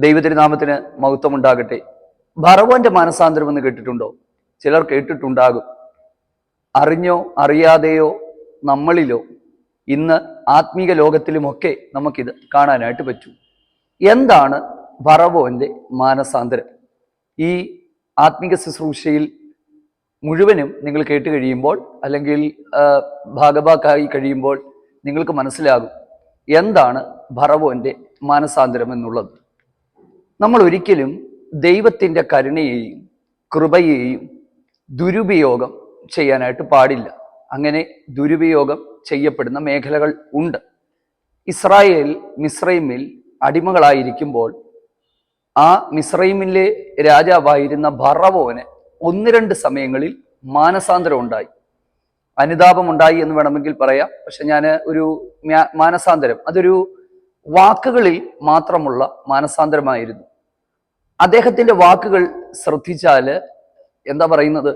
ദൈവതിരുനാമത്തിന് മഹത്വം ഉണ്ടാകട്ടെ. ഭറവോന്റെ മാനസാന്തരം എന്ന് കേട്ടിട്ടുണ്ടോ? ചിലർ കേട്ടിട്ടുണ്ടാകും. അറിഞ്ഞോ അറിയാതെയോ നമ്മളിലോ ഇന്ന് ആത്മീക ലോകത്തിലുമൊക്കെ നമുക്കിത് കാണാനായിട്ട് പറ്റും. എന്താണ് ഭറവോന്റെ മാനസാന്തരം? ഈ ആത്മീക ശുശ്രൂഷയിൽ മുഴുവനും നിങ്ങൾ കേട്ട് കഴിയുമ്പോൾ, അല്ലെങ്കിൽ ഭാഗഭാക്കായി കഴിയുമ്പോൾ നിങ്ങൾക്ക് മനസ്സിലാകും എന്താണ് ഭറവോന്റെ മാനസാന്തരം എന്നുള്ളത്. നമ്മൾ ഒരിക്കലും ദൈവത്തിൻ്റെ കരുണയെയും കൃപയെയും ദുരുപയോഗം ചെയ്യാനായിട്ട് പാടില്ല. അങ്ങനെ ദുരുപയോഗം ചെയ്യപ്പെടുന്ന മേഖലകൾ ഉണ്ട്. ഇസ്രായേൽ മിസ്രൈമിൽ അടിമകളായിരിക്കുമ്പോൾ ആ മിസ്രൈമിലെ രാജാവായിരുന്ന ഭറവോന് 1-2 സമയങ്ങളിൽ മാനസാന്തരം ഉണ്ടായി, അനുതാപമുണ്ടായി എന്ന് വേണമെങ്കിൽ പറയാം. പക്ഷെ ഞാൻ ഒരു മാനസാന്തരം, അതൊരു വാക്കുകളിൽ മാത്രമുള്ള മാനസാന്തരമായിരുന്നു. അദ്ദേഹത്തിന്റെ വാക്കുകൾ ശ്രദ്ധിച്ചാൽ എന്താ പറയുന്നത്,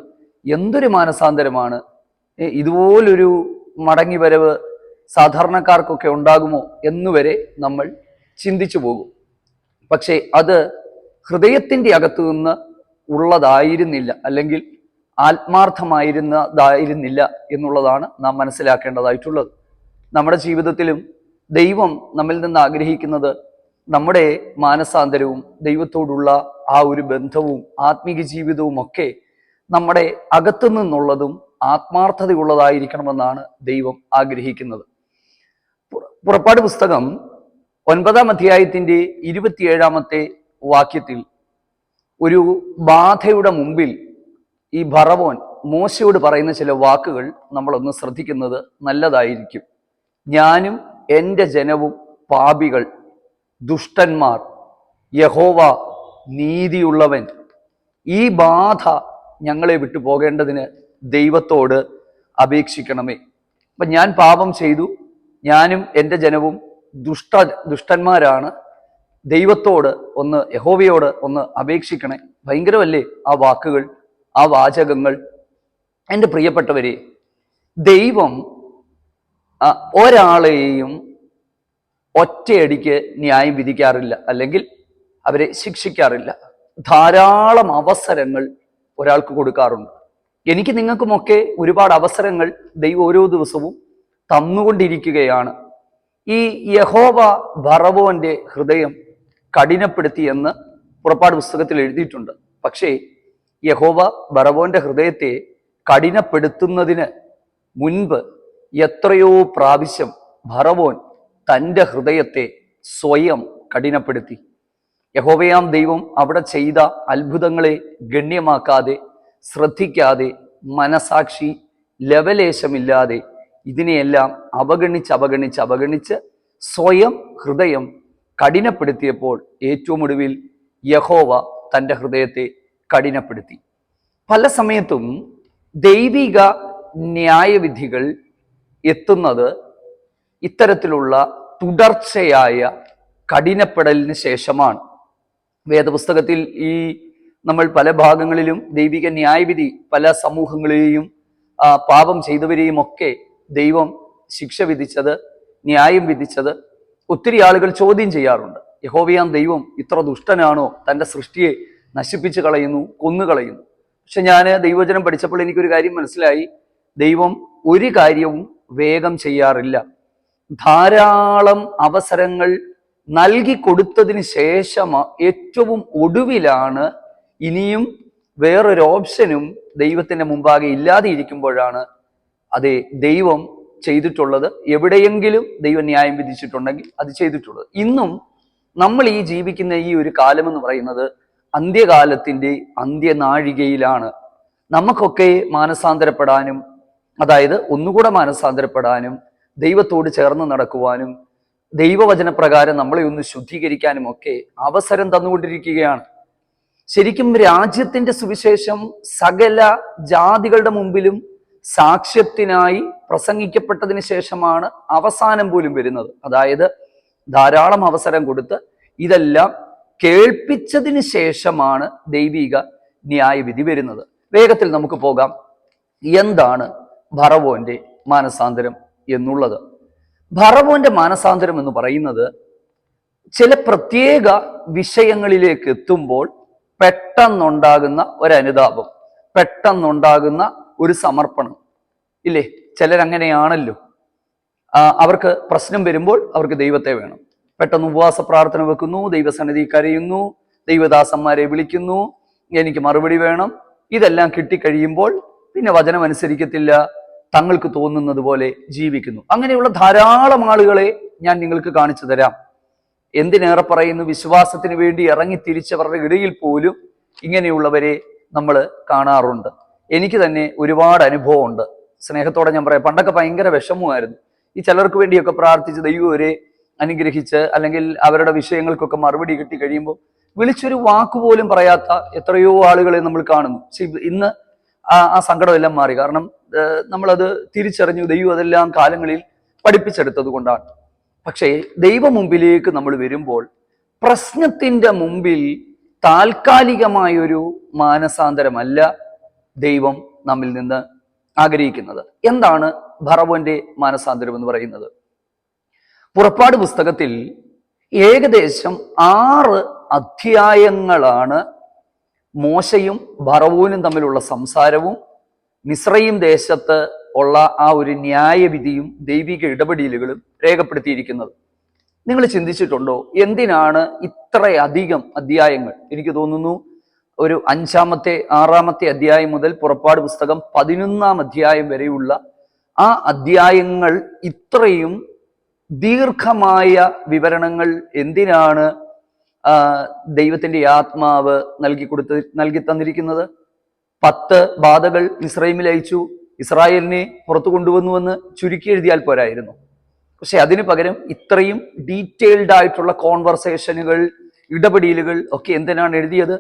എന്തൊരു മാനസാന്തരമാണ്! ഇതുപോലൊരു മടങ്ങി വരവ് സാധാരണക്കാർക്കൊക്കെ ഉണ്ടാകുമോ എന്നുവരെ നമ്മൾ ചിന്തിച്ചു പോകും. പക്ഷേ അത് ഹൃദയത്തിൻ്റെ അകത്തു നിന്ന് ഉള്ളതായിരുന്നില്ല, അല്ലെങ്കിൽ ആത്മാർത്ഥമായിരുന്നതായിരുന്നില്ല എന്നുള്ളതാണ് നാം മനസ്സിലാക്കേണ്ടതായിട്ടുള്ളത്. നമ്മുടെ ജീവിതത്തിലും ദൈവം നമ്മിൽ നിന്ന് ആഗ്രഹിക്കുന്നത് നമ്മുടെ മാനസാന്തരവും ദൈവത്തോടുള്ള ആ ഒരു ബന്ധവും ആത്മീക ജീവിതവും ഒക്കെ നമ്മുടെ അകത്തു നിന്നുള്ളതും ആത്മാർത്ഥതയുള്ളതായിരിക്കണമെന്നാണ് ദൈവം ആഗ്രഹിക്കുന്നത്. പുറപ്പാട് പുസ്തകം 9-ാം അധ്യായത്തിന്റെ 27-ാമത്തെ വാക്യത്തിൽ ഒരു ബാധയുടെ മുമ്പിൽ ഈ ഭറവോൻ മോശയോട് പറയുന്ന ചില വാക്കുകൾ നമ്മളൊന്ന് ശ്രദ്ധിക്കുന്നത് നല്ലതായിരിക്കും. ഞാനും എൻ്റെ ജനവും പാപികൾ, ദുഷ്ടന്മാർ, യഹോവ നീതിയുള്ളവൻ. ഈ ബാധ ഞങ്ങളെ വിട്ടു പോകേണ്ടതിന് ദൈവത്തോട് അപേക്ഷിക്കണമേ. അപ്പം ഞാൻ പാപം ചെയ്തു, ഞാനും എൻ്റെ ജനവും ദുഷ്ടന്മാരാണ്, ദൈവത്തോട് ഒന്ന്, യഹോവയോട് ഒന്ന് അപേക്ഷിക്കണേ. ഭയങ്കരമല്ലേ ആ വാക്കുകൾ, ആ വാചകങ്ങൾ? എൻ്റെ പ്രിയപ്പെട്ടവരെ, ദൈവം ഒരാളെയും ഒറ്റയടിക്ക് ന്യായം വിധിക്കാറില്ല, അല്ലെങ്കിൽ അവരെ ശിക്ഷിക്കാറില്ല. ധാരാളം അവസരങ്ങൾ ഒരാൾക്ക് കൊടുക്കാറുണ്ട്. എനിക്ക് നിങ്ങൾക്കുമൊക്കെ ഒരുപാട് അവസരങ്ങൾ ദൈവം ഓരോ ദിവസവും തന്നുകൊണ്ടിരിക്കുകയാണ്. ഈ യഹോവ ഭറവോന്റെ ഹൃദയം കഠിനപ്പെടുത്തിയെന്ന് പുറപ്പാട് പുസ്തകത്തിൽ എഴുതിയിട്ടുണ്ട്. പക്ഷേ യഹോവ ഭറവോന്റെ ഹൃദയത്തെ കഠിനപ്പെടുത്തുന്നതിന് മുൻപ് എത്രയോ പ്രാവശ്യം ഭറവോൻ തൻ്റെ ഹൃദയത്തെ സ്വയം കഠിനപ്പെടുത്തി. യഹോവയാം ദൈവം അവിടെ ചെയ്ത അത്ഭുതങ്ങളെ ഗണ്യമാക്കാതെ, ശ്രദ്ധിക്കാതെ, മനസാക്ഷി ലവലേശമില്ലാതെ ഇതിനെയെല്ലാം അവഗണിച്ച് സ്വയം ഹൃദയം കഠിനപ്പെടുത്തിയപ്പോൾ ഏറ്റവും ഒടുവിൽ യഹോവ തൻ്റെ ഹൃദയത്തെ കഠിനപ്പെടുത്തി. പല സമയത്തും ദൈവിക ന്യായവിധികൾ എത്തുന്നത് ഇത്തരത്തിലുള്ള തുടർച്ചയായ കഠിനപ്പെടലിന് ശേഷമാണ്. വേദപുസ്തകത്തിൽ നമ്മൾ പല ഭാഗങ്ങളിലും ദൈവിക ന്യായവിധി, പല സമൂഹങ്ങളെയും പാപം ചെയ്തവരെയും ഒക്കെ ദൈവം ശിക്ഷ വിധിച്ചത്, ന്യായം വിധിച്ചത് ഒത്തിരി ആളുകൾ ചോദ്യം ചെയ്യാറുണ്ട്. യഹോവയാം ദൈവം ഇത്ര ദുഷ്ടനാണോ? തൻ്റെ സൃഷ്ടിയെ നശിപ്പിച്ച് കളയുന്നു, കൊന്നുകളയുന്നു. പക്ഷെ ഞാൻ ദൈവവചനം പഠിച്ചപ്പോൾ എനിക്കൊരു കാര്യം മനസ്സിലായി. ദൈവം ഒരു കാര്യവും വേഗം ചെയ്യാറില്ല. ധാരാളം അവസരങ്ങൾ നൽകി കൊടുത്തതിന് ശേഷം ഏറ്റവും ഒടുവിലാണ്, ഇനിയും വേറൊരു ഓപ്ഷനും ദൈവത്തിന്റെ മുമ്പാകെ ഇല്ലാതെ ഇരിക്കുമ്പോഴാണ് അതെ ദൈവം ചെയ്തിട്ടുള്ളത്. എവിടെയെങ്കിലും ദൈവം ന്യായം വിധിച്ചിട്ടുണ്ടെങ്കിൽ അത് ചെയ്തിട്ടുള്ളത്. ഇന്നും നമ്മൾ ഈ ജീവിക്കുന്ന ഈ ഒരു കാലം എന്ന് പറയുന്നത് അന്ത്യകാലത്തിന്റെ അന്ത്യനാഴികയിലാണ്. നമുക്കൊക്കെ മാനസാന്തരപ്പെടാനും, അതായത് ഒന്നുകൂടെ മാനസാന്തരപ്പെടാനും, ദൈവത്തോട് ചേർന്ന് നടക്കുവാനും, ദൈവവചനപ്രകാരം നമ്മളെ ഒന്ന് ശുദ്ധീകരിക്കാനും ഒക്കെ അവസരം തന്നുകൊണ്ടിരിക്കുകയാണ്. ശരിക്കും രാജ്യത്തിന്റെ സുവിശേഷം സകല ജാതികളുടെ മുമ്പിലും സാക്ഷ്യത്തിനായി പ്രസംഗിക്കപ്പെട്ടതിന് ശേഷമാണ് അവസാനം പോലും വരുന്നത്. അതായത് ധാരാളം അവസരം കൊടുത്ത് ഇതെല്ലാം കേൾപ്പിച്ചതിന് ശേഷമാണ് ദൈവിക ന്യായവിധി വരുന്നത്. വേഗത്തിൽ നമുക്ക് പോകാം. എന്താണ് ഭറവോന്റെ മാനസാന്തരം എന്നുള്ളത്? ഭറവോന്റെ മാനസാന്തരം എന്ന് പറയുന്നത് ചില പ്രത്യേക വിഷയങ്ങളിലേക്ക് എത്തുമ്പോൾ പെട്ടെന്നുണ്ടാകുന്ന ഒരനുതാപം, പെട്ടെന്നുണ്ടാകുന്ന ഒരു സമർപ്പണം ഇല്ലേ? ചിലരങ്ങനെയാണല്ലോ. അവർക്ക് പ്രശ്നം വരുമ്പോൾ അവർക്ക് ദൈവത്തെ വേണം. പെട്ടെന്ന് ഉപവാസ പ്രാർത്ഥന വെക്കുന്നു, ദൈവസന്നിധി കരയുന്നു, ദൈവദാസന്മാരെ വിളിക്കുന്നു, എനിക്ക് മറുപടി വേണം. ഇതെല്ലാം കിട്ടിക്കഴിയുമ്പോൾ പിന്നെ വചനം അനുസരിക്കത്തില്ല, തങ്ങൾക്ക് തോന്നുന്നത് പോലെ ജീവിക്കുന്നു. അങ്ങനെയുള്ള ധാരാളം ആളുകളെ ഞാൻ നിങ്ങൾക്ക് കാണിച്ചു തരാം. എന്തിനേറെ പറയുന്നു, വിശ്വാസത്തിന് വേണ്ടി ഇറങ്ങി തിരിച്ചവരുടെ ഇടയിൽ പോലും ഇങ്ങനെയുള്ളവരെ നമ്മൾ കാണാറുണ്ട്. എനിക്ക് തന്നെ ഒരുപാട് അനുഭവമുണ്ട്. സ്നേഹത്തോടെ ഞാൻ പറയാം, പണ്ടൊക്കെ ഭയങ്കര വിഷമമായിരുന്നു. ഈ ചിലർക്ക് വേണ്ടിയൊക്കെ പ്രാർത്ഥിച്ച് ദൈവം അവരെ അനുഗ്രഹിച്ച് അല്ലെങ്കിൽ അവരുടെ വിഷയങ്ങൾക്കൊക്കെ മറുപടി കിട്ടി കഴിയുമ്പോൾ വിളിച്ചൊരു വാക്കുപോലും പറയാത്ത എത്രയോ ആളുകളെ നമ്മൾ കാണുന്നു. ഇന്ന് ആ സങ്കടമെല്ലാം മാറി. കാരണം നമ്മളത് തിരിച്ചറിഞ്ഞു, ദൈവം അതെല്ലാം കാലങ്ങളിൽ പഠിപ്പിച്ചെടുത്തത് കൊണ്ടാണ്. പക്ഷേ ദൈവ മുമ്പിലേക്ക് നമ്മൾ വരുമ്പോൾ പ്രശ്നത്തിന്റെ മുമ്പിൽ താൽക്കാലികമായൊരു മാനസാന്തരമല്ല ദൈവം നമ്മിൽ നിന്ന് ആഗ്രഹിക്കുന്നത്. എന്താണ് ഫറവോന്റെ മാനസാന്തരം എന്ന് പറയുന്നത്? പുറപ്പാട് പുസ്തകത്തിൽ ഏകദേശം 6 അധ്യായങ്ങളാണ് മോശയും ഫറവോനും തമ്മിലുള്ള സംസാരവും മിസ്രയീം ദേശത്ത് ഉള്ള ആ ഒരു ന്യായവിധിയും ദൈവിക ഇടപെടലുകളും രേഖപ്പെടുത്തിയിരിക്കുന്നത്. നിങ്ങൾ ചിന്തിച്ചിട്ടുണ്ടോ എന്തിനാണ് ഇത്രയധികം അധ്യായങ്ങൾ? എനിക്ക് തോന്നുന്നു ഒരു 5-ാമത്തെ 6-ാമത്തെ അധ്യായം മുതൽ പുറപ്പാട് പുസ്തകം 11-ാം അധ്യായം വരെയുള്ള ആ അധ്യായങ്ങൾ ഇത്രയും ദീർഘമായ വിവരണങ്ങൾ എന്തിനാണ് ദൈവത്തിന്റെ ആത്മാവ് നൽകി തന്നിരിക്കുന്നത്? 10 ബാധകൾ മിസ്രയീമിൽ അയച്ചു, ഇസ്രായേലിനെ പുറത്തു കൊണ്ടുവന്നുവെന്ന് ചുരുക്കി എഴുതിയാൽ പോരായിരുന്നു. പക്ഷെ അതിന് പകരം ഇത്രയും ഡീറ്റെയിൽഡ് ആയിട്ടുള്ള കോൺവെർസേഷനുകൾ, ഇടപെടലുകൾ ഒക്കെ എന്തിനാണ് എഴുതിയത്?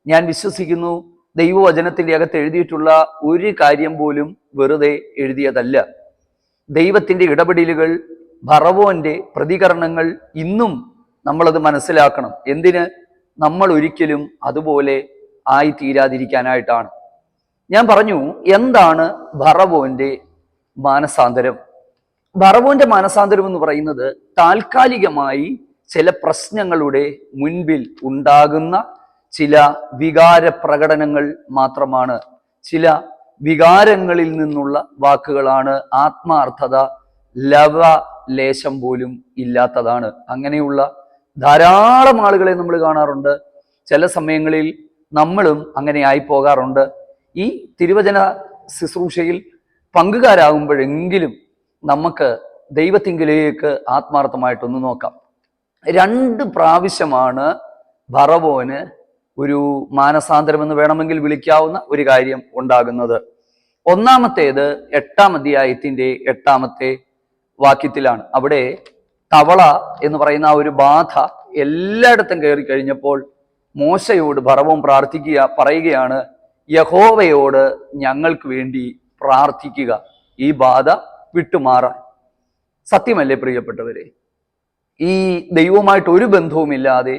ഞാൻ വിശ്വസിക്കുന്നു ദൈവവചനത്തിന്റെ അകത്ത് എഴുതിയിട്ടുള്ള ഒരു കാര്യം പോലും വെറുതെ എഴുതിയതല്ല. ദൈവത്തിന്റെ ഇടപെടലുകൾ, ഫറവോന്റെ പ്രതികരണങ്ങൾ ഇന്നും നമ്മളത് മനസ്സിലാക്കണം. എന്തിന്? നമ്മൾ ഒരിക്കലും അതുപോലെ ആയിത്തീരാതിരിക്കാനായിട്ടാണ്. ഞാൻ പറഞ്ഞു, എന്താണ് ഫറവോന്റെ മാനസാന്തരം? ഫറവോന്റെ മാനസാന്തരം എന്ന് പറയുന്നത് താൽക്കാലികമായി ചില പ്രശ്നങ്ങളുടെ മുൻപിൽ ഉണ്ടാകുന്ന ചില വികാര പ്രകടനങ്ങൾ മാത്രമാണ്. ചില വികാരങ്ങളിൽ നിന്നുള്ള വാക്കുകളാണ്. ആത്മാർത്ഥത ലവലേശം പോലും ഇല്ലാത്തതാണ്. അങ്ങനെയുള്ള ധാരാളം ആളുകളെ നമ്മൾ കാണാറുണ്ട്. ചില സമയങ്ങളിൽ നമ്മളും അങ്ങനെ ആയി പോകാറുണ്ട്. ഈ തിരുവചന ശുശ്രൂഷയിൽ പങ്കുകാരാകുമ്പോഴെങ്കിലും നമുക്ക് ദൈവത്തിങ്കിലേക്ക് ആത്മാർത്ഥമായിട്ടൊന്ന് നോക്കാം. 2 പ്രാവശ്യമാണ് ഫറവോന് ഒരു മാനസാന്തരം എന്ന് വേണമെങ്കിൽ വിളിക്കാവുന്ന ഒരു കാര്യം ഉണ്ടാകുന്നത്. ഒന്നാമത്തേത് 8-ാം അധ്യായത്തിന്റെ 8-ാമത്തെ വാക്യത്തിലാണ്. അവിടെ തവള എന്ന് പറയുന്ന ആ ഒരു ബാധ എല്ലായിടത്തും കയറി കഴിഞ്ഞപ്പോൾ മോശയോട് ഫറവോൻ പറയുകയാണ്, യഹോവയോട് ഞങ്ങൾക്ക് വേണ്ടി പ്രാർത്ഥിക്കുക, ഈ ബാധ വിട്ടുമാറാൻ. സത്യമല്ലേ പ്രിയപ്പെട്ടവരെ? ഈ ദൈവവുമായിട്ട് ഒരു ബന്ധവുമില്ലാതെ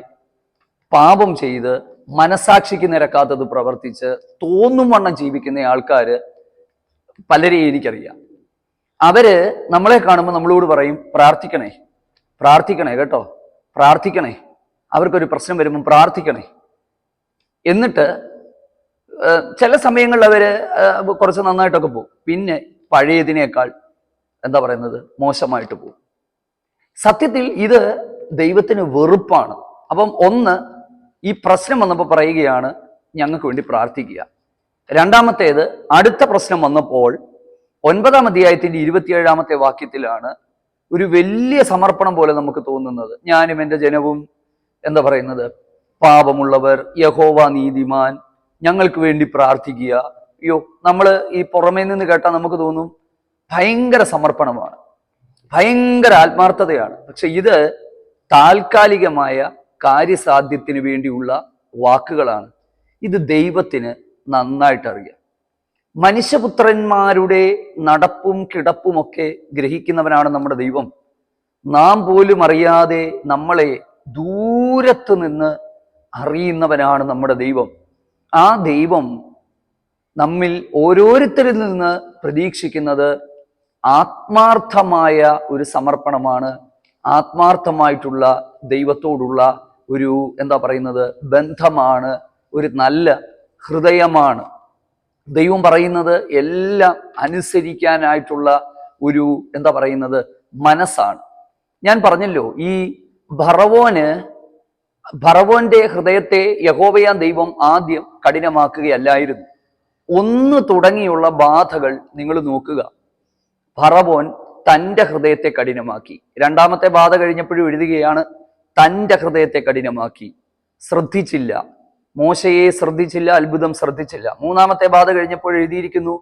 പാപം ചെയ്ത് മനസാക്ഷിക്ക് നിരക്കാത്തത് പ്രവർത്തിച്ച് തോന്നും വണ്ണം ജീവിക്കുന്ന ആൾക്കാര് പലരെയും എനിക്കറിയാം. അവര് നമ്മളെ കാണുമ്പോൾ നമ്മളോട് പറയും, പ്രാർത്ഥിക്കണേ, പ്രാർത്ഥിക്കണേ കേട്ടോ, പ്രാർത്ഥിക്കണേ, അവർക്കൊരു പ്രശ്നം വരുമ്പോൾ പ്രാർത്ഥിക്കണേ. എന്നിട്ട് ചില സമയങ്ങളിൽ അവര് കുറച്ച് നന്നായിട്ടൊക്കെ പോകും, പിന്നെ പഴയതിനേക്കാൾ എന്താ പറയുന്നത്, മോശമായിട്ട് പോകും. സത്യത്തിൽ ഇത് ദൈവത്തിന് വെറുപ്പാണ്. അപ്പം ഈ പ്രശ്നം വന്നപ്പോൾ പറയുകയാണ്, ഞങ്ങൾക്ക് വേണ്ടി പ്രാർത്ഥിക്കുക. രണ്ടാമത്തേത്, അടുത്ത പ്രശ്നം വന്നപ്പോൾ 9-ാം അധ്യായത്തിന്റെ 27-ാമത്തെ വാക്യത്തിലാണ് ഒരു വലിയ സമർപ്പണം പോലെ നമുക്ക് തോന്നുന്നത്. ഞാനും എൻ്റെ ജനവും എന്താ പറയുന്നത്, പാപമുള്ളവർ, യഹോവ നീതിമാൻ, ഞങ്ങൾക്ക് വേണ്ടി പ്രാർത്ഥിക്കുക. അയ്യോ, നമ്മൾ ഈ പുറമേ നിന്ന് കേട്ടാൽ നമുക്ക് തോന്നും ഭയങ്കര സമർപ്പണമാണ്, ഭയങ്കര ആത്മാർത്ഥതയാണ്. പക്ഷെ ഇത് താൽക്കാലികമായ കാര്യസാധ്യത്തിന് വേണ്ടിയുള്ള വാക്കുകളാണ്. ഇത് ദൈവത്തിന് നന്നായിട്ട് അറിയാം. മനുഷ്യപുത്രന്മാരുടെ നടപ്പും കിടപ്പുമൊക്കെ ഗ്രഹിക്കുന്നവനാണ് നമ്മുടെ ദൈവം. നാം പോലും അറിയാതെ നമ്മളെ ദൂരത്ത് നിന്ന് അറിയുന്നവനാണ് നമ്മുടെ ദൈവം. ആ ദൈവം നമ്മിൽ ഓരോരുത്തരിൽ നിന്ന് പ്രതീക്ഷിക്കുന്നത് ആത്മാർത്ഥമായ ഒരു സമർപ്പണമാണ്, ആത്മാർത്ഥമായിട്ടുള്ള ദൈവത്തോടുള്ള ഒരു എന്താ പറയുന്നത് ബന്ധമാണ്, ഒരു നല്ല ഹൃദയമാണ്. ദൈവം പറയുന്നത് എല്ലാം അനുസരിക്കാനായിട്ടുള്ള ഒരു എന്താ പറയുന്നത് മനസ്സാണ്. ഞാൻ പറഞ്ഞല്ലോ, ഈ ഫറവോന്റെ ഹൃദയത്തെ യഹോവയാം ദൈവം ആദ്യം കഠിനമാക്കുകയല്ലായിരുന്നു. ഒന്ന് തുടങ്ങിയുള്ള ബാധകൾ നിങ്ങൾ നോക്കുക. ഫറവോൻ തൻ്റെ ഹൃദയത്തെ കഠിനമാക്കി. രണ്ടാമത്തെ ബാധ കഴിഞ്ഞപ്പോഴും എഴുതുകയാണ്, തൻ്റെ ഹൃദയത്തെ കഠിനമാക്കി. ശ്രദ്ധിച്ചില്ല, മോശയെ ശ്രദ്ധിച്ചില്ല, അത്ഭുതം ശ്രദ്ധിച്ചില്ല. മൂന്നാമത്തെ ബാധ കഴിഞ്ഞപ്പോൾ എഴുതിയിരിക്കുന്നു,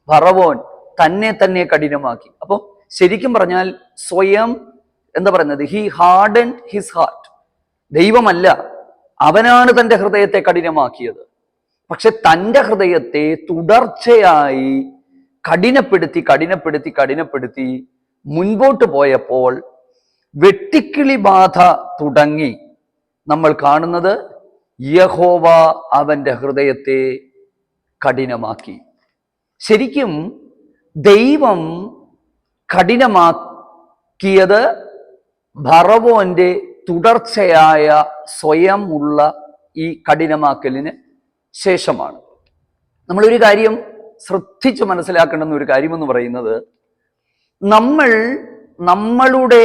ഫറവോൻ തന്നെ കഠിനമാക്കി. അപ്പം ശരിക്കും പറഞ്ഞാൽ സ്വയം എന്താ പറയുന്നത്, ഹി ഹാർഡൻ ഹിസ് ഹാർട്ട്. ദൈവമല്ല, അവനാണ് തൻ്റെ ഹൃദയത്തെ കഠിനമാക്കിയത്. പക്ഷെ തൻ്റെ ഹൃദയത്തെ തുടർച്ചയായി കഠിനപ്പെടുത്തി മുൻപോട്ട് പോയപ്പോൾ വെട്ടിക്കിളി ബാധ തുടങ്ങി. നമ്മൾ കാണുന്നത് യഹോവ അവന്റെ ഹൃദയത്തെ കഠിനമാക്കി. ശരിക്കും ദൈവം കഠിനമാക്കിയത് ഫറവോന്റെ തുടർച്ചയായ സ്വയം ഉള്ള ഈ കഠിനമാക്കലിന് ശേഷമാണ്. നമ്മളൊരു കാര്യം ശ്രദ്ധിച്ച് മനസ്സിലാക്കേണ്ടുന്ന ഒരു കാര്യമെന്ന് പറയുന്നത്, നമ്മളുടെ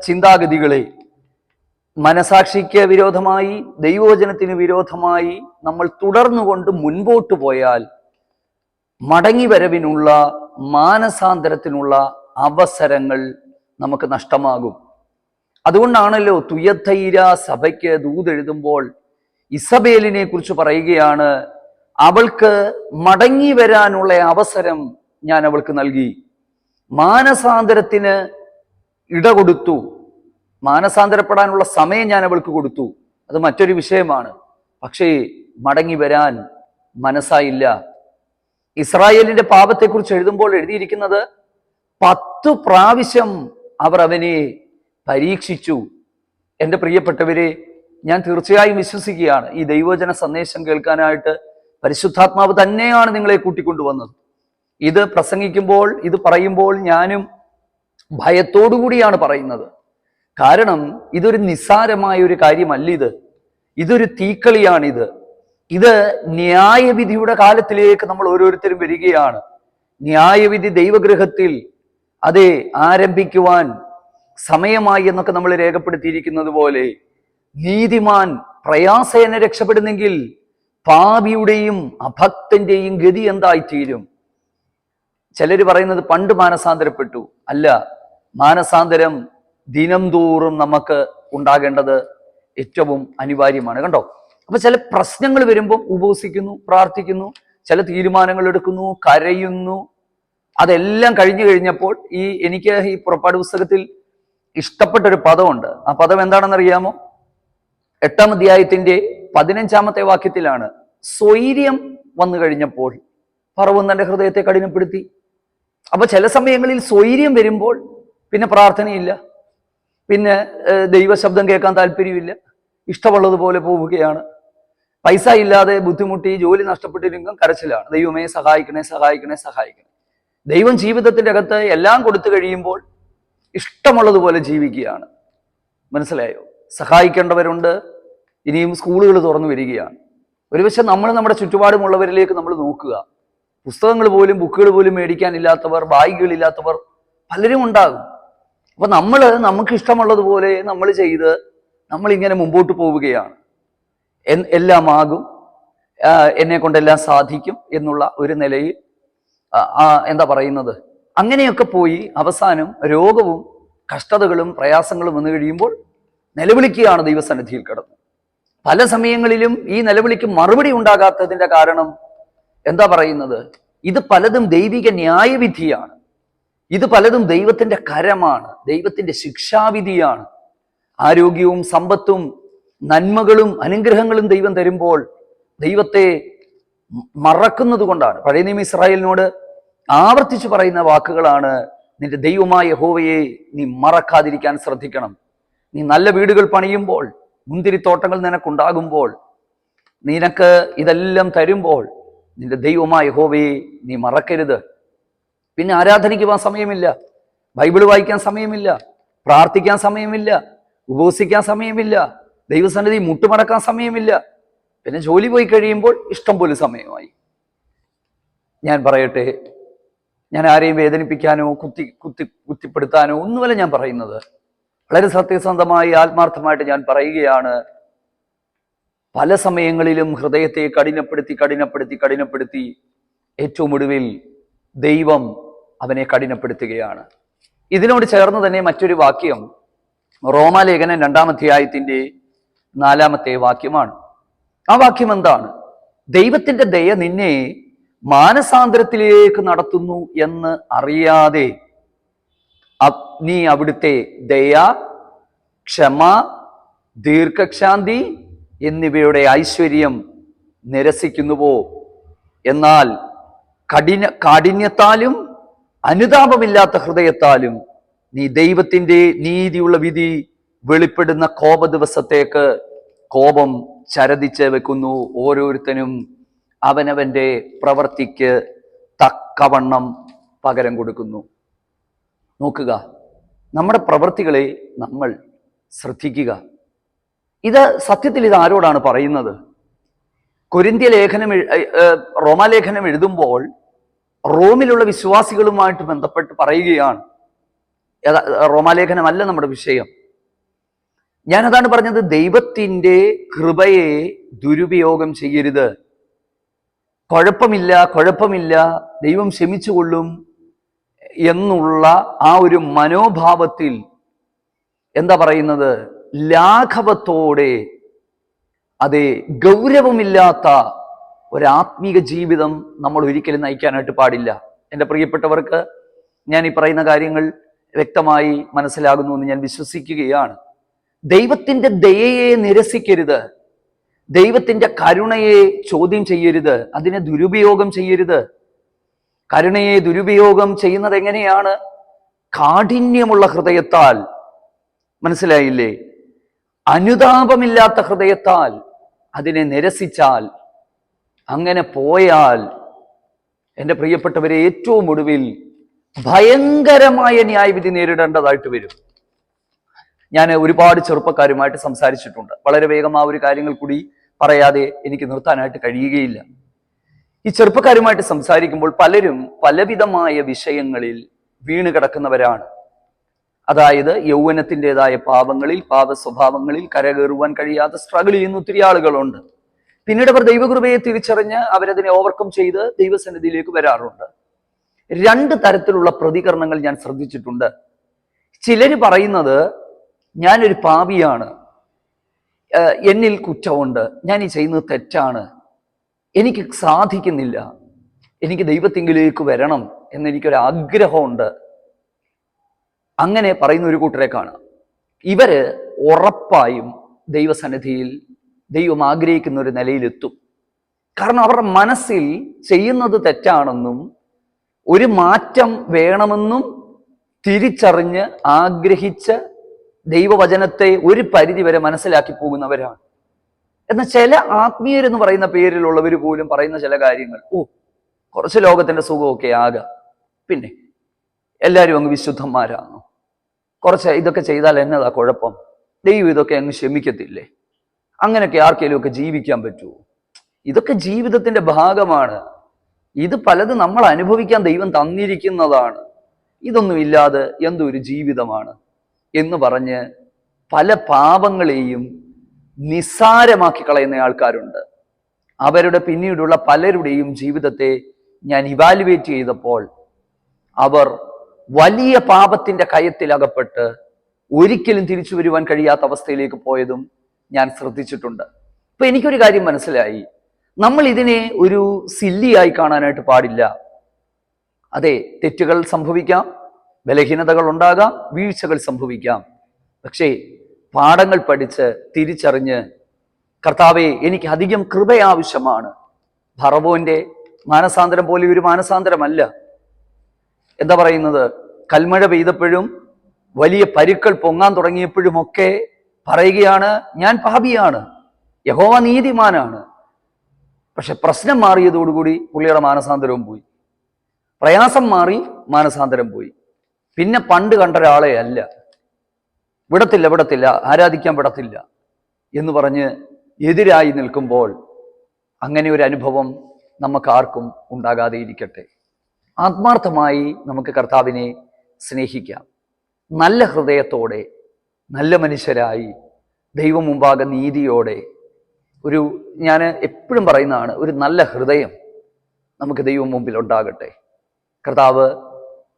ചിന്താഗതികളെ മനസാക്ഷിക്ക് വിരോധമായി, ദൈവവചനത്തിന് വിരോധമായി നമ്മൾ തുടർന്നുകൊണ്ട് മുൻപോട്ട് പോയാൽ മടങ്ങി വരവിനുള്ള, മാനസാന്തരത്തിനുള്ള അവസരങ്ങൾ നമുക്ക് നഷ്ടമാകും. അതുകൊണ്ടാണല്ലോ തുയത്തൈര സഭയ്ക്ക് ദൂതെഴുതുമ്പോൾ ഇസബേലിനെ കുറിച്ച് പറയുകയാണ്, അവൾക്ക് മടങ്ങി വരാനുള്ള അവസരം ഞാൻ അവൾക്ക് നൽകി, മാനസാന്തരത്തിന് ഇട കൊടുത്തു, മാനസാന്തരപ്പെടാനുള്ള സമയം ഞാൻ അവൾക്ക് കൊടുത്തു. അത് മറ്റൊരു വിഷയമാണ്. പക്ഷേ മടങ്ങി വരാൻ മനസ്സായില്ല. ഇസ്രായേലിന്റെ പാപത്തെക്കുറിച്ച് എഴുതുമ്പോൾ എഴുതിയിരിക്കുന്നത് 10 പ്രാവശ്യം അവർ അവനെ പരീക്ഷിച്ചു. എൻ്റെ പ്രിയപ്പെട്ടവരെ, ഞാൻ തീർച്ചയായും വിശ്വസിക്കുകയാണ്, ഈ ദൈവവചന സന്ദേശം കേൾക്കാനായിട്ട് പരിശുദ്ധാത്മാവ് തന്നെയാണ് നിങ്ങളെ കൂട്ടിക്കൊണ്ടുവന്നത്. ഇത് പ്രസംഗിക്കുമ്പോൾ, ഇത് പറയുമ്പോൾ ഞാനും ഭയത്തോടുകൂടിയാണ് പറയുന്നത്. കാരണം ഇതൊരു നിസ്സാരമായ ഒരു കാര്യമല്ല. ഇതൊരു തീക്കളിയാണിത്. ഇത് ന്യായവിധിയുടെ കാലത്തിലേക്ക് നമ്മൾ ഓരോരുത്തരും വരികയാണ്. ന്യായവിധി ദൈവഗൃഹത്തിൽ അതെ ആരംഭിക്കുവാൻ സമയമായി എന്നൊക്കെ നമ്മൾ രേഖപ്പെടുത്തിയിരിക്കുന്നത് പോലെ, നീതിമാൻ പ്രയാസേന രക്ഷപ്പെടുന്നെങ്കിൽ പാപിയുടെയും അഭക്തന്റെയും ഗതി എന്തായിത്തീരും? ചിലർ പറയുന്നത് പണ്ട് മാനസാന്തരപ്പെട്ടു. അല്ല, മാനസാന്തരം ദിനം തോറും നമുക്ക് ഉണ്ടാകേണ്ടത് ഏറ്റവും അനിവാര്യമാണ്. കണ്ടോ? അപ്പൊ ചില പ്രശ്നങ്ങൾ വരുമ്പോൾ ഉപവസിക്കുന്നു, പ്രാർത്ഥിക്കുന്നു, ചില തീരുമാനങ്ങൾ എടുക്കുന്നു, കരയുന്നു. അതെല്ലാം കഴിഞ്ഞപ്പോൾ എനിക്ക് ഈ പുറപ്പാട് പുസ്തകത്തിൽ ഇഷ്ടപ്പെട്ടൊരു പദമുണ്ട്. ആ പദം എന്താണെന്നറിയാമോ? 8-ാം അധ്യായത്തിന്റെ 15-ാമത്തെ വാക്യത്തിലാണ്. സ്വൈര്യം വന്നു കഴിഞ്ഞപ്പോൾ ഫറവോൻ തന്റെ ഹൃദയത്തെ കഠിനപ്പെടുത്തി. അപ്പൊ ചില സമയങ്ങളിൽ സ്വൈര്യം വരുമ്പോൾ പിന്നെ പ്രാർത്ഥനയില്ല, പിന്നെ ദൈവശബ്ദം കേൾക്കാൻ താല്പര്യമില്ല, ഇഷ്ടമുള്ളതുപോലെ പോവുകയാണ്. പൈസ ഇല്ലാതെ ബുദ്ധിമുട്ടി ജോലി നഷ്ടപ്പെട്ടിരിക്കും, കരച്ചിലാണ്, ദൈവമേ സഹായിക്കണേ സഹായിക്കണേ സഹായിക്കണേ. ദൈവം ജീവിതത്തിന്റെ അകത്ത് എല്ലാം കൊടുത്തു കഴിയുമ്പോൾ ഇഷ്ടമുള്ളതുപോലെ ജീവിക്കുകയാണ്. മനസ്സിലായോ? സഹായിക്കേണ്ടവരുണ്ട്. ഇനിയും സ്കൂളുകൾ തുറന്നു വരികയാണ്. ഒരുപക്ഷെ നമ്മൾ നമ്മുടെ ചുറ്റുപാടുമുള്ളവരിലേക്ക് നമ്മൾ നോക്കുക. പുസ്തകങ്ങൾ പോലും, ബുക്കുകൾ പോലും മേടിക്കാനില്ലാത്തവർ, ബാഗുകളില്ലാത്തവർ പലരും ഉണ്ടാകും. അപ്പൊ നമുക്ക് ഇഷ്ടമുള്ളതുപോലെ നമ്മൾ ചെയ്ത് നമ്മളിങ്ങനെ മുമ്പോട്ട് പോവുകയാണ്. എല്ലാം ആകും, എന്നെ കൊണ്ടെല്ലാം സാധിക്കും എന്നുള്ള ഒരു നിലയിൽ എന്താ പറയുന്നത്, അങ്ങനെയൊക്കെ പോയി അവസാനം രോഗവും കഷ്ടതകളും പ്രയാസങ്ങളും വന്നു കഴിയുമ്പോൾ നിലവിളിക്കുകയാണ് ദൈവസന്നിധിയിൽ കിടന്ന്. പല സമയങ്ങളിലും ഈ നിലവിളിക്ക് മറുപടി ഉണ്ടാകാത്തതിന്റെ കാരണം എന്താ പറയുന്നത്, ഇത് പലതും ദൈവിക ന്യായവിധിയാണ്. ഇത് പലതും ദൈവത്തിന്റെ കരമാണ്, ദൈവത്തിന്റെ ശിക്ഷാവിധിയാണ്. ആരോഗ്യവും സമ്പത്തും നന്മകളും അനുഗ്രഹങ്ങളും ദൈവം തരുമ്പോൾ ദൈവത്തെ മറക്കുന്നത് കൊണ്ടാണ്. പഴയ നിയമ ഇസ്രായേലിനോട് ആവർത്തിച്ചു പറയുന്ന വാക്കുകളാണ്, നിന്റെ ദൈവമായ യഹോവയെ നീ മറക്കാതിരിക്കാൻ ശ്രദ്ധിക്കണം. നീ നല്ല വീടുകൾ പണിയുമ്പോൾ, മുന്തിരിത്തോട്ടങ്ങൾ നിനക്കുണ്ടാകുമ്പോൾ, നിനക്ക് ഇതെല്ലാം തരുമ്പോൾ നിന്റെ ദൈവമായ യഹോവയെ നീ മറക്കരുത്. പിന്നെ ആരാധനയ്ക്ക് പോകാൻ സമയമില്ല, ബൈബിൾ വായിക്കാൻ സമയമില്ല, പ്രാർത്ഥിക്കാൻ സമയമില്ല, ഉപവസിക്കാൻ സമയമില്ല, ദൈവസന്നിധി മുട്ടുമടക്കാൻ സമയമില്ല. പിന്നെ ജോലി പോയി കഴിയുമ്പോൾ ഇഷ്ടം പോലെ സമയമായി. ഞാൻ പറയട്ടെ, ഞാൻ ആരെയും വേദനിപ്പിക്കാനോ കുത്തിപ്പെടുത്താനോ ഒന്നുമല്ല ഞാൻ പറയുന്നത്. വളരെ സത്യസന്ധമായി ആത്മാർത്ഥമായിട്ട് ഞാൻ പറയുകയാണ്. പല സമയങ്ങളിലും ഹൃദയത്തെ കഠിനപ്പെടുത്തി ഏറ്റവും ഒടുവിൽ ദൈവം അവനെ കഠിനപ്പെടുത്തുകയാണ്. ഇതിനോട് ചേർന്ന് തന്നെ മറ്റൊരു വാക്യം റോമാലേഖനം 2-ാം അധ്യായത്തിന്റെ 4-ാമത്തെ വാക്യമാണ്. ആ വാക്യം എന്താണ്? ദൈവത്തിന്റെ ദയ നിന്നെ മാനസാന്തരത്തിലേക്ക് നടത്തുന്നു എന്ന് അറിയാതെ നീ അവിടുത്തെ ദയ, ക്ഷമ, ദീർഘക്ഷാന്തി എന്നിവയുടെ ഐശ്വര്യം നിരസിക്കുന്നുവോ? എന്നാൽ കാഠിന്യത്താലും അനുതാപമില്ലാത്ത ഹൃദയത്താലും നീ ദൈവത്തിന്റെ നീതിയുള്ള വിധി വെളിപ്പെടുന്ന കോപ ദിവസത്തേക്ക് കോപം ചരതിച്ച് വെക്കുന്നു. ഓരോരുത്തനും അവനവന്റെ പ്രവൃത്തിക്ക് തക്കവണ്ണം പകരം കൊടുക്കുന്നു. നോക്കുക, നമ്മുടെ പ്രവൃത്തികളെ നമ്മൾ ശ്രദ്ധിക്കുക. ഇത് സത്യത്തിൽ ഇത് ആരോടാണ് പറയുന്നത്? കൊരിന്ത്യ ലേഖനം, റോമാലേഖനം എഴുതുമ്പോൾ റോമിലുള്ള വിശ്വാസികളുമായിട്ട് ബന്ധപ്പെട്ട് പറയുകയാണ്. റോമാലേഖനമല്ല നമ്മുടെ വിഷയം. ഞാനതാണ് പറഞ്ഞത്, ദൈവത്തിൻ്റെ കൃപയെ ദുരുപയോഗം ചെയ്യരുത്. കുഴപ്പമില്ല, ദൈവം ക്ഷമിച്ചുകൊള്ളും എന്നുള്ള ആ ഒരു മനോഭാവത്തിൽ എന്താ പറയുന്നത്, ലാഘവത്തോടെ, അതെ, ഗൗരവമില്ലാത്ത ഒരാത്മീക ജീവിതം നമ്മൾ ഒരിക്കലും നയിക്കാനായിട്ട് പാടില്ല. എൻ്റെ പ്രിയപ്പെട്ടവർക്ക് ഞാൻ ഈ പറയുന്ന കാര്യങ്ങൾ വ്യക്തമായി മനസ്സിലാകുന്നു എന്ന് ഞാൻ വിശ്വസിക്കുകയാണ്. ദൈവത്തിൻ്റെ ദയയെ നിരസിക്കരുത്, ദൈവത്തിൻ്റെ കരുണയെ ചോദ്യം ചെയ്യരുത്, അതിനെ ദുരുപയോഗം ചെയ്യരുത്. കരുണയെ ദുരുപയോഗം ചെയ്യുന്നത് എങ്ങനെയാണ്? കാഠിന്യമുള്ള ഹൃദയത്താൽ, മനസ്സിലായില്ലേ? അനുതാപമില്ലാത്ത ഹൃദയത്താൽ അതിനെ നിരസിച്ചാൽ, അങ്ങനെ പോയാൽ എൻ്റെ പ്രിയപ്പെട്ടവരെ ഏറ്റവും ഒടുവിൽ ഭയങ്കരമായ ന്യായവിധി നേരിടേണ്ടതായിട്ട് വരും. ഞാൻ ഒരുപാട് ചെറുപ്പക്കാരുമായിട്ട് സംസാരിച്ചിട്ടുണ്ട്. വളരെ വേഗം ആ ഒരു കാര്യങ്ങൾ കൂടി പറയാതെ എനിക്ക് നിർത്താനായിട്ട് കഴിയുകയില്ല. ഈ ചെറുപ്പക്കാരുമായിട്ട് സംസാരിക്കുമ്പോൾ പലരും പലവിധമായ വിഷയങ്ങളിൽ വീണ് കിടക്കുന്നവരാണ്. അതായത് യൗവനത്തിൻ്റെതായ പാപങ്ങളിൽ, പാപ സ്വഭാവങ്ങളിൽ കരകയറുവാൻ കഴിയാതെ സ്ട്രഗിൾ ചെയ്യുന്ന ഒത്തിരി ആളുകളുണ്ട്. പിന്നീട് അവർ ദൈവകൃപയെ തിരിച്ചറിഞ്ഞ് അവരതിനെ ഓവർകം ചെയ്ത് ദൈവസന്നിധിയിലേക്ക് വരാറുണ്ട്. 2 തരത്തിലുള്ള പ്രതികരണങ്ങൾ ഞാൻ ശ്രദ്ധിച്ചിട്ടുണ്ട്. ചിലർ പറയുന്നത്, ഞാനൊരു പാപിയാണ്, എന്നിൽ കുറ്റമുണ്ട്, ഞാൻ ഈ ചെയ്യുന്നത് തെറ്റാണ്, എനിക്ക് സാധിക്കുന്നില്ല, എനിക്ക് ദൈവത്തിങ്കിലേക്ക് വരണം എന്നെനിക്കൊരു ആഗ്രഹമുണ്ട്. അങ്ങനെ പറയുന്ന ഒരു കൂട്ടരെ കാണാം. ഇവര് ഉറപ്പായും ദൈവസന്നിധിയിൽ ദൈവം ആഗ്രഹിക്കുന്ന ഒരു നിലയിലെത്തും. കാരണം അവരുടെ മനസ്സിൽ ചെയ്യുന്നത് തെറ്റാണെന്നും ഒരു മാറ്റം വേണമെന്നും തിരിച്ചറിഞ്ഞ് ആഗ്രഹിച്ച് ദൈവവചനത്തെ ഒരു പരിധി വരെ മനസ്സിലാക്കി പോകുന്നവരാണ്. എന്നാൽ ചില ആത്മീയരെന്ന് പറയുന്ന പേരിലുള്ളവർ പോലും പറയുന്ന ചില കാര്യങ്ങൾ, കുറച്ച് ലോകത്തിന്റെ സുഖമൊക്കെ ആകാം, പിന്നെ എല്ലാവരും അങ്ങ് വിശുദ്ധന്മാരാണോ, കുറച്ച് ഇതൊക്കെ ചെയ്താൽ എന്നതാ കുഴപ്പം, ദൈവം ഇതൊക്കെ അങ്ങ് ക്ഷമിക്കത്തില്ലേ, അങ്ങനെയൊക്കെ ആർക്കെങ്കിലും ഒക്കെ ജീവിക്കാൻ പറ്റുമോ? ഇതൊക്കെ ജീവിതത്തിന്റെ ഭാഗമാണ്, ഇത് പലതും നമ്മൾ അനുഭവിക്കാൻ ദൈവം തന്നിരിക്കുന്നതാണ്, ഇതൊന്നും ഇല്ലാതെ എന്തൊരു ജീവിതമാണ് എന്ന് പറഞ്ഞ് പല പാപങ്ങളെയും നിസ്സാരമാക്കി കളയുന്ന ആൾക്കാരുണ്ട്. അവരുടെ പിന്നീടുള്ള പലരുടെയും ജീവിതത്തെ ഞാൻ ഇവാലുവേറ്റ് ചെയ്തപ്പോൾ അവർ വലിയ പാപത്തിന്റെ കയത്തിലകപ്പെട്ട് ഒരിക്കലും തിരിച്ചു വരുവാൻ കഴിയാത്ത അവസ്ഥയിലേക്ക് പോയതും ഞാൻ ശ്രദ്ധിച്ചിട്ടുണ്ട്. അപ്പൊ എനിക്കൊരു കാര്യം മനസ്സിലായി, നമ്മൾ ഇതിനെ ഒരു സില്ലിയായി കാണാനായിട്ട് പാടില്ല. അതെ, തെറ്റുകൾ സംഭവിക്കാം, ബലഹീനതകൾ ഉണ്ടാകാം, വീഴ്ചകൾ സംഭവിക്കാം. പക്ഷേ പാഠങ്ങൾ പഠിച്ച് തിരിച്ചറിഞ്ഞ്, കർത്താവേ എനിക്ക് അധികം കൃപ ആവശ്യമാണ്. ഫറവോന്റെ മാനസാന്തരം പോലെ ഒരു മാനസാന്തരമല്ല. എന്താ പറയുന്നത്, കൽമഴ പെയ്തപ്പോഴും വലിയ പരുക്കൾ പൊങ്ങാൻ തുടങ്ങിയപ്പോഴുമൊക്കെ പറയുകയാണ്, ഞാൻ പാപിയാണ്, യഹോവ നീതിമാനാണ്. പക്ഷെ പ്രശ്നം മാറിയതോടുകൂടി പുള്ളിയുടെ മാനസാന്തരവും പോയി, പ്രയാസം മാറി, മാനസാന്തരം പോയി. പിന്നെ പണ്ട് കണ്ട ഒരാളെ അല്ല. വിടത്തില്ല വിടത്തില്ല, ആരാധിക്കാൻ വിടത്തില്ല എന്ന് പറഞ്ഞ് എതിരായി നിൽക്കുമ്പോൾ അങ്ങനെ ഒരു അനുഭവം നമുക്ക് ആർക്കും ഉണ്ടാകാതെ ഇരിക്കട്ടെ. ആത്മാർത്ഥമായി നമുക്ക് കർത്താവിനെ സ്നേഹിക്കാം. നല്ല ഹൃദയത്തോടെ, നല്ല മനുഷ്യരായി, ദൈവം മുമ്പാകെ നീതിയോടെ, ഞാൻ എപ്പോഴും പറയുന്നതാണ്, ഒരു നല്ല ഹൃദയം നമുക്ക് ദൈവം മുമ്പിൽ ഉണ്ടാകട്ടെ. കർത്താവ്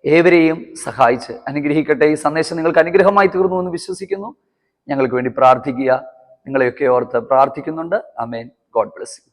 ഏവരെയും സഹായിച്ച് അനുഗ്രഹിക്കട്ടെ. ഈ സന്ദേശം നിങ്ങൾക്ക് അനുഗ്രഹമായി തീർന്നു എന്ന് വിശ്വസിക്കുന്നു. ഞങ്ങൾക്ക് വേണ്ടി പ്രാർത്ഥിക്കുക. നിങ്ങളെയൊക്കെ ഓർത്ത് പ്രാർത്ഥിക്കുന്നുണ്ട്. ആമേൻ. God bless U.